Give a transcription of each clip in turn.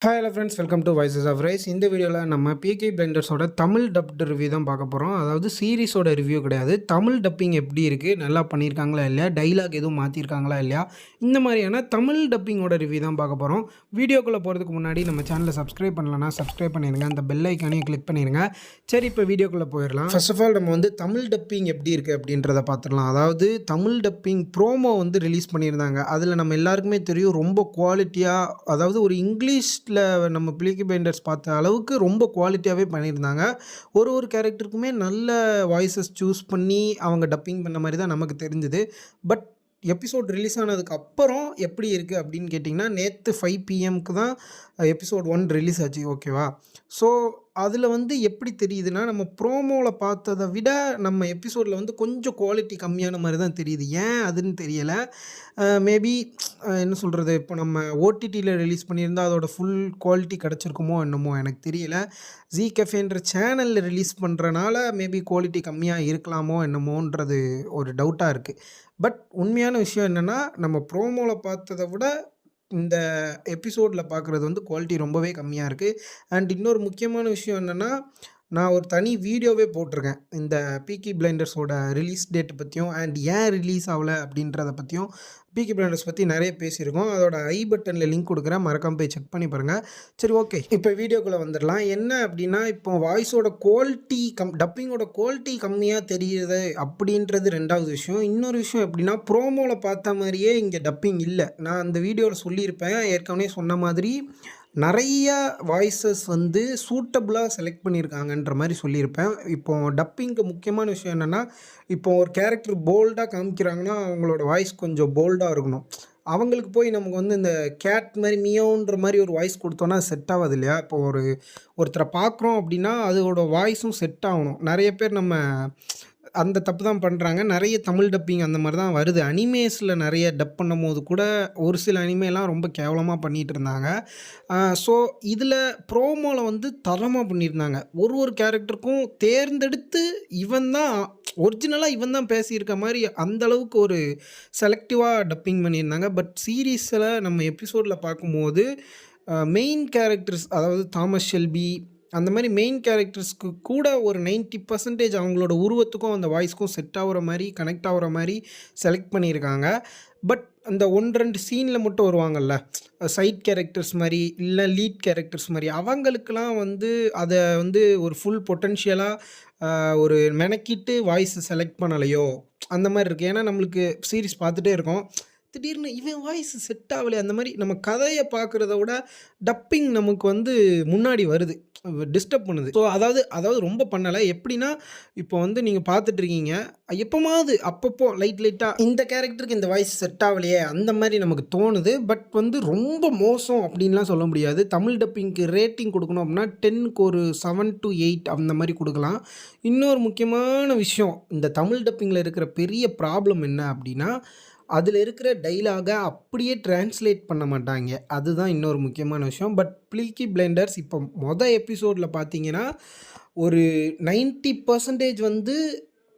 Hi hello friends, welcome to voices of rice. இந்த வீடியோவில் நம்ம பிகே பிளைண்டர்ஸோட தமிழ் டப்டு ரிவ்யூ தான் பார்க்க போகிறோம். அதாவது சீரிஸோட ரிவ்யூ கிடையாது. தமிழ் டப்பிங் எப்படி இருக்குது, நல்லா பண்ணியிருக்காங்களா இல்லையா, டைலாக் எதுவும் மாற்றிருக்காங்களா இல்லையா, இந்த மாதிரியான தமிழ் டப்பிங்கோட ரிவ்யூ தான் பார்க்க போகிறோம். வீடியோக்குள்ளே போகிறதுக்கு முன்னாடி நம்ம சேனலை சப்ஸ்கிரைப் பண்ணலன்னா சப்ஸ்கிரைப் பண்ணிடுங்க, அந்த பெல் ஐக்கானையும் கிளிக் பண்ணிடுங்க. சரி, இப்போ வீடியோக்குள்ளே போயிடலாம். ஃபர்ஸ்ட் ஆஃப் ஆல் நம்ம வந்து தமிழ் டப்பிங் எப்படி இருக்குது அப்படின்றத பார்த்துடலாம். அதாவது தமிழ் டப்பிங் ப்ரோமோ வந்து ரிலீஸ் பண்ணியிருந்தாங்க. அதில் நம்ம எல்லாருக்குமே தெரியும், ரொம்ப குவாலிட்டியாக, அதாவது ஒரு இங்கிலீஷ் நம்ம பிலிக்கி பைண்டர்ஸ் பார்த்த அளவுக்கு ரொம்ப குவாலிட்டியாகவே பண்ணியிருந்தாங்க. ஒரு கேரக்டருக்குமே நல்ல வாய்ஸஸ் சூஸ் பண்ணி அவங்க டப்பிங் பண்ண மாதிரி தான் நமக்கு தெரிஞ்சுது. பட் எபிசோட் ரிலீஸ் ஆனதுக்கு அப்புறம் எப்படி இருக்குது அப்படின்னு கேட்டிங்கன்னா, நேற்று 5 PM தான் எபிசோட் 1 ரிலீஸ் ஆச்சு, ஓகேவா. ஸோ அதில் வந்து எப்படி தெரியுதுன்னா, நம்ம ப்ரோமோவில் பார்த்ததை விட நம்ம எபிசோடில் வந்து கொஞ்சம் குவாலிட்டி கம்மியான மாதிரி தான் தெரியுது. ஏன் அதுன்னு தெரியலை. மேபி என்ன சொல்கிறது, இப்போ நம்ம ஓடிடியில் ரிலீஸ் பண்ணியிருந்தால் அதோட ஃபுல் குவாலிட்டி கிடச்சிருக்குமோ என்னமோ எனக்கு தெரியலை. ஜீ கஃபேன்ற சேனலில் ரிலீஸ் பண்ணுறனால மேபி குவாலிட்டி கம்மியாக இருக்கலாமோ என்னமோன்றது ஒரு டவுட்டாக இருக்குது. பட் உண்மையான விஷயம் என்னென்னா, நம்ம ப்ரோமோவில் பார்த்ததை விட இந்த எபிசோடில் பார்க்குறது வந்து குவாலிட்டி ரொம்பவே கம்மியாக இருக்குது. அண்ட் இன்னொரு முக்கியமான விஷயம் என்னென்னா, நான் ஒரு தனி வீடியோவே போட்டிருக்கேன் இந்த பீக்கி பிளைண்டர்ஸோட ரிலீஸ் டேட் பற்றியும் அண்ட் ஏன் ரிலீஸ் ஆகலை அப்படின்றத பற்றியும். பீக்கி பிளைண்டர்ஸ் பற்றி நிறைய பேசியிருக்கோம். அதோட ஐ பட்டனில் லிங்க் கொடுக்குறேன், மறக்காம போய் செக் பண்ணி பாருங்கள். சரி, ஓகே, இப்போ வீடியோக்குள்ளே வந்துடலாம். என்ன அப்படின்னா, இப்போ வாய்ஸோட குவாலிட்டி டப்பிங்கோட குவாலிட்டி கம்மியாக தெரியுது அப்படின்றது ரெண்டாவது விஷயம். இன்னொரு விஷயம் எப்படின்னா, ப்ரோமோவில் பார்த்த மாதிரியே இங்கே டப்பிங் இல்லை. நான் அந்த வீடியோவில் சொல்லியிருப்பேன், ஏற்கனவே சொன்ன மாதிரி நிறைய வாய்ஸஸ் வந்து சூட்டபுளாக செலக்ட் பண்ணியிருக்காங்கன்ற மாதிரி சொல்லியிருப்பேன். இப்போது டப்பிங்க்கு முக்கியமான விஷயம் என்னென்னா, இப்போ ஒரு கேரக்டர் போல்டாக காமிக்கிறாங்கன்னா அவங்களோட வாய்ஸ் கொஞ்சம் போல்டாக இருக்கணும். அவங்களுக்கு போய் நமக்கு வந்து இந்த கேட் மாதிரி மியோன்ற மாதிரி ஒரு வாய்ஸ் கொடுத்தோன்னா செட் ஆகாது இல்லையா. இப்போ ஒருத்தரை பார்க்குறோம் அப்படின்னா அதோட வாய்ஸும் செட் ஆகணும். நிறைய பேர் நம்ம அந்த தப்பு தான் பண்ணுறாங்க. நிறைய தமிழ் டப்பிங் அந்த மாதிரி தான் வருது. அனிமேஸில் நிறைய டப் பண்ணும்போது கூட ஒரு சில அனிமேலாம் ரொம்ப கேவலமாக பண்ணிகிட்டு இருந்தாங்க. ஸோ இதில் ப்ரோமோவில் வந்து தரமாக பண்ணியிருந்தாங்க. ஒரு கேரக்டருக்கும் தேர்ந்தெடுத்து இவன் தான் ஒரிஜினலாக இவன் தான் பேசியிருக்க மாதிரி அந்தளவுக்கு ஒரு செலக்டிவாக டப்பிங் பண்ணியிருந்தாங்க. பட் சீரீஸில் நம்ம எபிசோடில் பார்க்கும்போது மெயின் கேரக்டர்ஸ், அதாவது தாமஸ் ஷெல்பி அந்த மாதிரி மெயின் கேரக்டர்ஸ்க்கு கூட ஒரு 90% அவங்களோட உருவத்துக்கும் அந்த வாய்ஸ்க்கும் செட் ஆகிற மாதிரி, கனெக்ட் ஆகிற மாதிரி செலக்ட் பண்ணியிருக்காங்க. பட் அந்த 1-2 சீனில் மட்டும் வருவாங்கள்ல, சைட் கேரக்டர்ஸ் மாதிரி இல்லை லீட் கேரக்டர்ஸ் மாதிரி, அவங்களுக்கெல்லாம் வந்து அதை வந்து ஒரு ஃபுல் பொட்டென்ஷியலாக ஒரு மெனக்கிட்டு வாய்ஸை செலக்ட் பண்ணலையோ அந்த மாதிரி இருக்குது. ஏன்னா நம்மளுக்கு சீரிஸ் பார்த்துட்டே இருக்கோம், திடீர்னு இவன் வாய்ஸ் செட் ஆகலையே, அந்த மாதிரி நம்ம கதையை பார்க்குறத விட டப்பிங் நமக்கு வந்து முன்னாடி வருது, டிஸ்டர்ப் பண்ணுது. ஸோ அதாவது ரொம்ப பண்ணலை. எப்படின்னா, இப்போ வந்து நீங்கள் பார்த்துட்ருக்கீங்க, எப்போமாவது அப்பப்போ லைட்டாக இந்த கேரக்டருக்கு இந்த வாய்ஸ் செட் ஆகலையே அந்த மாதிரி நமக்கு தோணுது. பட் வந்து ரொம்ப மோசம் அப்படின்லாம் சொல்ல முடியாது. தமிழ் டப்பிங்க்கு ரேட்டிங் கொடுக்கணும் அப்படின்னா 10க்கு ஒரு 7 to 8 அந்த மாதிரி கொடுக்கலாம். இன்னொரு முக்கியமான விஷயம், இந்த தமிழ் டப்பிங்கில் இருக்கிற பெரிய ப்ராப்ளம் என்ன அப்படின்னா, அதில் இருக்கிற டைலாகை அப்படியே டிரான்ஸ்லேட் பண்ண மாட்டாங்க. அதுதான் இன்னொரு முக்கியமான விஷயம். பட் பீக்கி பிளைண்டர்ஸ் இப்போ எபிசோடில் பார்த்தீங்கன்னா ஒரு 90% வந்து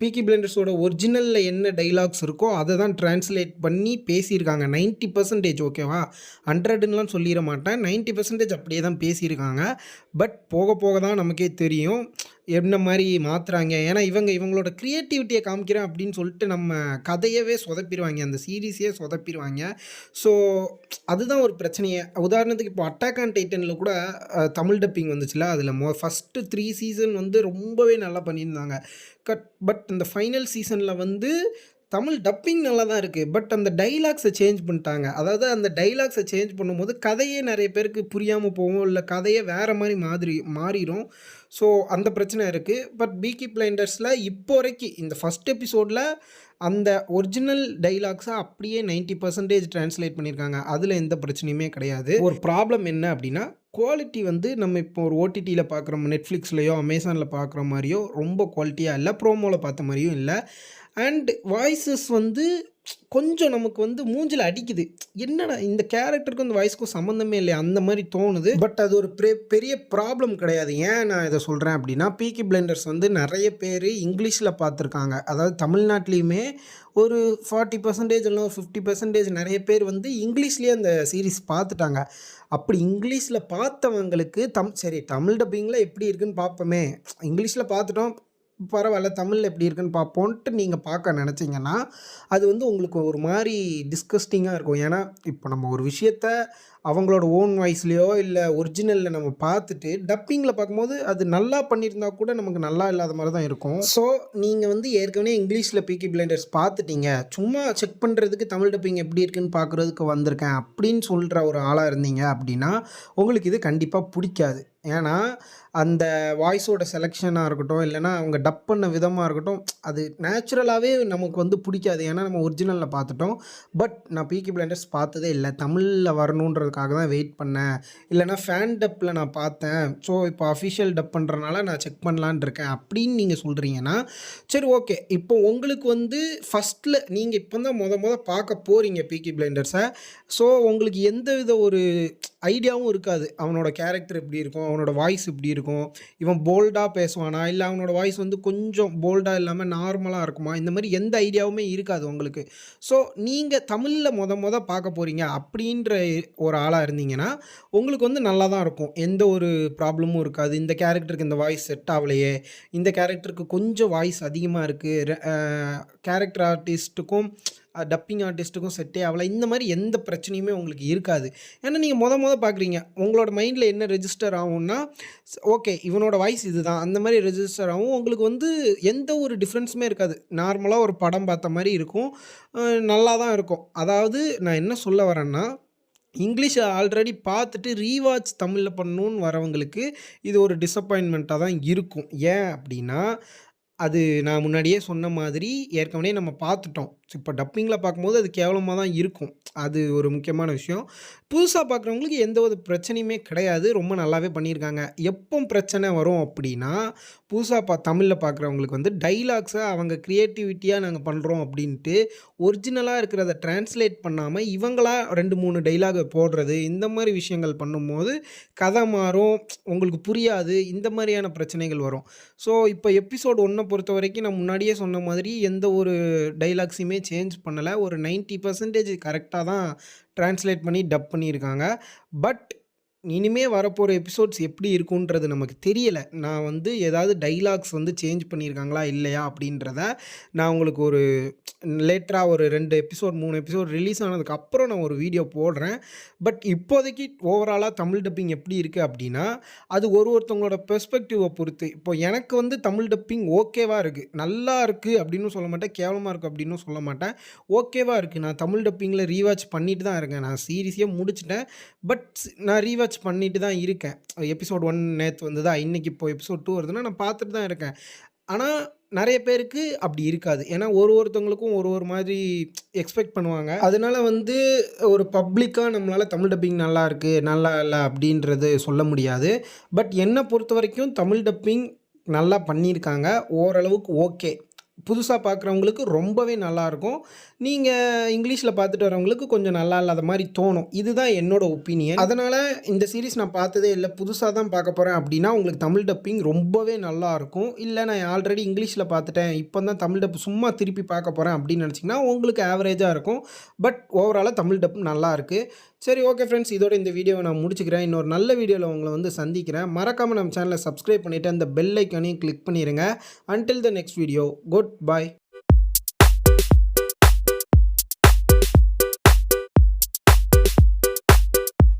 பீக்கி பிளைண்டர்ஸோட ஒரிஜினலில் என்ன டைலாக்ஸ் இருக்கோ அதை தான் டிரான்ஸ்லேட் பண்ணி பேசியிருக்காங்க. 90%, ஓகேவா, 100ன்னுலாம் சொல்லிட மாட்டேன், 90% அப்படியே தான் பேசியிருக்காங்க. பட் போக போக தான் நமக்கே தெரியும் என்ன மாதிரி மாற்றுறாங்க. ஏன்னா இவங்களோட க்ரியேட்டிவிட்டியை காமிக்கிறேன் அப்படின்னு சொல்லிட்டு நம்ம கதையவே சொதப்பிடுவாங்க, அந்த சீரீஸையே சொதப்பிடுவாங்க. ஸோ அதுதான் ஒரு பிரச்சனையே. உதாரணத்துக்கு இப்போ அட்டாக் ஆன் டைட்டனில் கூட தமிழ் டப்பிங் வந்துச்சுல, அதில் ஃபஸ்ட்டு 3 சீசன் வந்து ரொம்பவே நல்லா பண்ணியிருந்தாங்க. பட் இந்த ஃபைனல் சீசனில் வந்து தமிழ் டப்பிங் நல்லா தான் இருக்குது. பட் அந்த டைலாக்ஸை சேஞ்ச் பண்ணிட்டாங்க. அதாவது அந்த டைலாக்ஸை சேஞ்ச் பண்ணும்போது கதையே நிறைய பேருக்கு புரியாமல் போகும், இல்லை கதையே வேறு மாதிரி மாறிடும். ஸோ அந்த பிரச்சனை இருக்குது. பட் பீக்கி பிளைண்டர்ஸில் இப்போ வரைக்கும் இந்த ஃபஸ்ட் எபிசோடில் அந்த ஒரிஜினல் டைலாக்ஸை அப்படியே 90% டிரான்ஸ்லேட் பண்ணியிருக்காங்க. அதில் எந்த பிரச்சனையுமே கிடையாது. ஒரு ப்ராப்ளம் என்ன அப்படின்னா, குவாலிட்டி வந்து நம்ம இப்போ ஒரு ஓடிடியில் பார்க்குறோம், நெட்ஃப்ளிக்ஸ்லையோ அமேசானில் பார்க்குற மாதிரியோ ரொம்ப குவாலிட்டியாக இல்லை, ப்ரோமோவில் பார்த்த மாதிரியும் இல்லை. அண்ட் வாய்ஸஸ் வந்து கொஞ்சம் நமக்கு வந்து மூஞ்சில அடிக்குது. என்னடா இந்த கேரக்டருக்கும் இந்த வாய்ஸ்க்கும் சம்மந்தமே இல்லையே! அந்த மாரி தோணுது. பட் அது ஒரு பெரிய ப்ராப்ளம் கிடையாது. ஏன் நான் இத சொல்றேன் அப்டின்னா, பீக்கி பிளைண்டர்ஸ் வந்து நெறைய பேரு இங்கிலீஷ்ல பார்த்துருக்காங்க. அதாவது தமிழ்நாட்டிலயுமே ஒரு 40% இல்ல ஒரு 50% நெறைய பேர் வந்து இங்கிலீஷ்லயே அந்த சீரிஸ் பார்த்துட்டாங்க. அப்படி இங்கிலீஷ்ல பார்த்தவங்களுக்கு சரி தமிழ் டப்பிங்ல எப்படி இருக்குன்னு பார்ப்போமே! இங்கிலீஷ்ல பார்த்துட்டோம். பரவால்ல. தமிழ்ல எப்படி இருக்குன்னு பார்ப்போன்ட்டு நீங்க பார்க்க நெனச்சீங்கன்னா, அது வந்து உங்களுக்கு ஒரு மாரி டிஸ்கஸ்டிங்கா இருக்கும். ஏன்னா, இப்போ நம்ம ஒரு விஷயத்த அவங்களோட ஓன் வாய்ஸ்லயோ, இல்ல ஒரிஜினல்ல நம்ம பார்த்துட்டு, டப்பிங்ல பார்க்கும்போது அது நல்லா பண்ணியிருந்தா கூட நமக்கு நல்லா இல்லாத மாரி தான் இருக்கும். ஸோ, நீங்க வந்து ஏற்கனவே இங்கிலீஷ்ல பீக்கி பிளைண்டர்ஸ் பார்த்துட்டீங்க. சும்மா செக் பண்றதுக்கு தமிழ் டப்பிங் எப்படி இருக்குன்னு பார்க்குறதுக்கு வந்திருக்கேன் அப்படின்னு சொல்ற ஒரு ஆளா இருந்தீங்க அப்படின்னா, உங்களுக்கு இது கண்டிப்பா புடிக்காது. ஏன்னா, அந்த வாய்ஸோட செலக்ஷனா இருக்கட்டும், இல்லன்னா அவங்க டப் பண்ண விதமா இருக்கட்டும், அது நேச்சுரலாவே நமக்கு வந்து புடிக்காது. ஏன்னா, நம்ம ஒரிஜினல்ல பார்த்துட்டோம். பட் நான் பீக்கி பிளைண்டர்ஸ் பார்த்ததே இல்ல. தமிழ்ல வரணுன்றதுக்காக தான் வெயிட் பண்ணேன். இல்லன்னா ஃபேன் டப்ல நான் பார்த்தேன். ஸோ, இப்போ அஃபிஷியல் டப் பண்றனால நான் செக் பண்ணலான்னு இருக்கேன். அப்படின்னு நீங்க சொல்றீங்கன்னா, சரி ஓகே. இப்போ உங்களுக்கு வந்து ஃபர்ஸ்ட்ல நீங்க இப்ப தான் மொத பார்க்க போறீங்க பீக்கி பிளைண்டர்ஸ. ஸோ, உங்களுக்கு எந்தவித ஒரு ஐடியாவும் இருக்காது. அவனோட கேரக்டர் எப்படி இருக்கும்? அவனோட வாய்ஸ் எப்படி இருக்கும்? இவன் போல்டா பேசுவானா? இல்ல அவனோட வாய்ஸ் வந்து கொஞ்சம் போல்டா இல்லாம நார்மலா இருக்குமா? இந்த மாரி எந்த ஐடியாவுமே இருக்காது உங்களுக்கு. ஸோ, நீங்க தமிழ்ல மொத பார்க்க போறீங்க அப்படின்ற ஒரு ஆளா இருந்தீங்கன்னா, உங்களுக்கு வந்து நல்லா தான் இருக்கும். எந்த ஒரு ப்ராப்ளமும் இருக்காது. இந்த கேரக்டருக்கு இந்த வாய்ஸ் செட் ஆவலையே! இந்த கேரக்டருக்கு கொஞ்சம் வாய்ஸ் அதிகமா இருக்கு. கேரக்டர் ஆர்டிஸ்ட்டுக்கும் டப்பிங் ஆர்டிஸ்ட்டுக்கும் செட்டே ஆவல. இந்த மாரி எந்த பிரச்சனையுமே உங்களுக்கு இருக்காது. ஏன்னா நீங்க மொத பார்க்குறீங்க. உங்களோட மைண்ட்ல என்ன ரெஜிஸ்டர் ஆகும்னா, ஓகே இவனோட வாய்ஸ் இதுதான். அந்த மாரி ரெஜிஸ்டர் ஆகும். உங்களுக்கு வந்து எந்த ஒரு டிஃப்ரென்ஸுமே இருக்காது. நார்மலா ஒரு படம் பார்த்த மாரி இருக்கும். அ நல்லா தான் இருக்கும். அதாவது நான் என்ன சொல்ல வரேன்னா, இங்கிலீஷ ஆல்ரெடி பார்த்துட்டு ரீவாட்ச் தமிழ்ல பண்ணணும்னு வரவங்களுக்கு, இது ஒரு டிசப்பாயின்ட்மென்ட்டா தான் இருக்கும். ஏன் அப்டின்னா, அது நான் முன்னாடியே சொன்ன மாதிரி ஏற்கனவே நம்ம பார்த்துட்டோம். இப்போ டப்பிங்கில பார்க்கும்போது அது கேவலமா தான் இருக்கும். அது ஒரு முக்கியமான விஷயம். புதுசா பார்க்குறவங்களுக்கு எந்த ஒரு பிரச்சனையுமே கிடையாது. ரொம்ப நல்லாவே பண்ணியிருக்காங்க. எப்போ பிரச்சனை வரும் அப்படின்னா, புதுசா தமிழ்ல பார்க்குறவங்களுக்கு வந்து டயலாக்ஸ அவங்க கிரியேட்டிவிட்டியா நாங்க பண்றோம் அப்படின்ட்டு, ஒரிஜினலா இருக்கிறத டிரான்ஸ்லேட் பண்ணாம இவங்களா 2, 3 டயலாக போடுறது, இந்த மாரி விஷயங்கள் பண்ணும்போது கதை மாறும். உங்களுக்கு புரியாது. இந்த மாரியான பிரச்சனைகள் வரும். ஸோ, இப்போ எபிசோட் 1 பொறுத்தவரைக்கும் நான் முன்னாடியே சொன்ன மாதிரி எந்த ஒரு டயலாக்ஸுமே சேஞ்ச் பண்ணல. ஒரு 90% கரெக்ட்டா தான் டிரான்ஸ்லேட் பண்ணி டப் பண்ணியிருக்காங்க. பட் இனிமே வரப்போற எபிசோட்ஸ் எப்படி இருக்குன்றது நமக்கு தெரியல. நான் வந்து ஏதாவது டயலாக்ஸ் வந்து சேஞ்ச் பண்ணியிருக்காங்களா? இல்லையா? அப்படின்றத நான் உங்களுக்கு ஒரு லேட்டரா ஒரு 2 எபிசோட் 3 எபிசோட் ரிலீஸ் ஆனதுக்கப்புறம் நான் ஒரு வீடியோ போடுறேன். பட் இப்போதைக்கு ஓவராலா தமிழ் டப்பிங் எப்படி இருக்கு அப்படின்னா, அது ஒருத்தவங்களோட பெர்ஸ்பெக்டிவ பொறுத்து. இப்போ எனக்கு வந்து தமிழ் டப்பிங் ஓகேவா இருக்கு. நல்லா இருக்கு அப்படின்னும் சொல்ல மாட்டேன். கேவலமா இருக்கு அப்படின்னும் சொல்ல மாட்டேன். ஓகேவா இருக்கு. நான் தமிழ் டப்பிங்கில ரீவாட்ச் பண்ணிட்டு தான் இருக்கேன். நான் சீரிஸே முடிச்சுட்டேன். பட் நான் ரீவாட்ச் பண்ணிட்டு தான் இருக்கேன். எபிசோட் 1 நேத்து வந்ததா, இன்னைக்கு இப்போ எபிசோட் 2 வருதுன்னா நான் பார்த்துட்டு தான் இருக்கேன். ஆனா, நெறைய பேருக்கு அப்படி இருக்காது. ஏன்னா ஒருத்தவங்களுக்கும் ஒரு மாதிரி எக்ஸ்பெக்ட் பண்ணுவாங்க. அதனால வந்து ஒரு பப்ளிக்கா நம்மளால தமிழ் டப்பிங் நல்லா இருக்கு, நல்லா இல்ல அப்படின்றது சொல்ல முடியாது. பட் என்ன பொறுத்தவரைக்கும் தமிழ் டப்பிங் நல்லா பண்ணியிருக்காங்க. ஓரளவுக்கு ஓகே. புதுசா பார்க்குறவங்களுக்கு ரொம்பவே நல்லாயிருக்கும். நீங்க இங்கிலீஷ்ல பார்த்துட்டு வரவங்களுக்கு கொஞ்சம் நல்லா இல்லாத மாரி தோணும். இதுதான் என்னோட ஒப்பீனியன். அதனால இந்த சீரிஸ் நான் பார்த்ததே இல்ல. புதுசா தான் பார்க்க போறேன் அப்டின்னா, உங்களுக்கு தமிழ் டப்பிங் ரொம்பவே நல்லாயிருக்கும். இல்ல நான் ஆல்ரெடி இங்கிலீஷ்ல பார்த்துட்டேன். இப்போ தான் தமிழ் டப் சும்மா திருப்பி பார்க்க போறேன் அப்டின்னு நெனச்சீங்கன்னா, உங்களுக்கு ஆவரேஜா இருக்கும். பட் ஓவராலா தமிழ் டப் நல்லாயிருக்கு. சரி ஓகே ஃப்ரெண்ட்ஸ். இதோட இந்த வீடியோவ நான் முடிச்சுக்கிறேன். இன்னொரு நல்ல வீடியோல உங்கள வந்து சந்திக்கிறேன். மறக்காம நம்ம சேனல சப்ஸ்கிரைப் பண்ணிட்டு, அந்த பெல் ஐகானையும் கிளிக் பண்ணிருங்க. Until the next video. Good bye.